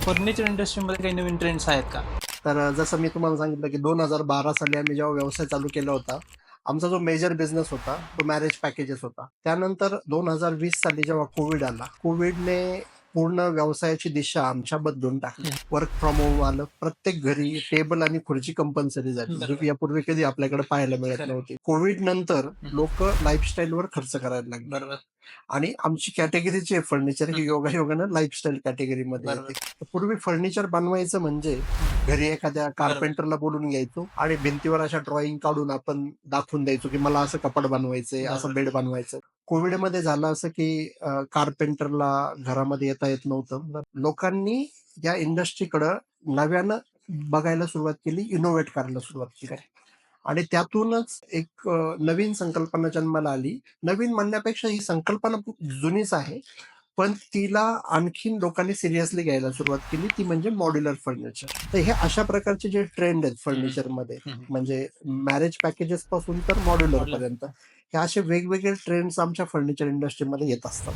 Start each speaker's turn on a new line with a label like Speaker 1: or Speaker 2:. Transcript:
Speaker 1: Furniture इंडस्ट्रीमध्ये काही नवीन trends आहेत का?
Speaker 2: तर जसं मी तुम्हाला सांगितलं, की 2012 साली आम्ही जेव्हा व्यवसाय चालू केला होता, आमचा जो मेजर बिझनेस होता, तो मॅरेज पॅकेजेस होता. त्यानंतर 2020 साली जेव्हा कोविड आला, कोविडने पूर्ण व्यवसायाची दिशा आमच्या बदलून टाकली. वर्क फ्रॉम होम आलं. प्रत्येक घरी टेबल आणि खुर्ची कंपल्सरी झाली, जी
Speaker 1: बरोबर.
Speaker 2: यापूर्वी कधी आपल्याकडे पाहायला मिळत
Speaker 1: खरं.
Speaker 2: नव्हती. कोविड नंतर लोकं लाईफस्टाईलवर खर्च करायला लागले.
Speaker 1: बरोबर.
Speaker 2: आणि आमची कॅटेगरी जी आहे फर्निचर ही योगायोगानं लाईफस्टाईल कॅटेगरीमध्ये
Speaker 1: बरोबर.
Speaker 2: येते. तर पूर्वी फर्निचर बनवायचं म्हणजे घरी एखाद्या
Speaker 1: बरोबर.
Speaker 2: कारपेंटरला बोलून घ्यायचो आणि भिंतीवर अशा ड्रॉइंग काढून आपण दाखवून द्यायचो, की मला असं कपाट बनवायचंय, असं
Speaker 1: बरोबर.
Speaker 2: बेड बनवायचं. कोविडमध्ये झालं असं, की कारपेंटरला घरामध्ये येता येत नव्हतं. लोकांनी या इंडस्ट्रीकडं नव्यानं बघायला सुरुवात केली, इनोव्हेट करायला सुरुवात केली. आणि त्यातूनच एक नवीन संकल्पना जन्माला आली. नवीन म्हणण्यापेक्षा ही संकल्पना खूप जुनीच आहे. पण तिला आणखीन लोकांनी सिरियसली घ्यायला सुरुवात केली, ती म्हणजे मॉड्युलर फर्निचर. तर हे अशा प्रकारचे जे ट्रेंड आहेत
Speaker 1: हं,
Speaker 2: फर्निचरमध्ये,
Speaker 1: हं, हं.
Speaker 2: म्हणजे मॅरेज पॅकेजेस पासून तर मॉड्युलर
Speaker 1: मॉडेल.
Speaker 2: पर्यंत, हे असे वेगवेगळे ट्रेंड्स आमच्या फर्निचर इंडस्ट्रीमध्ये येत असतात.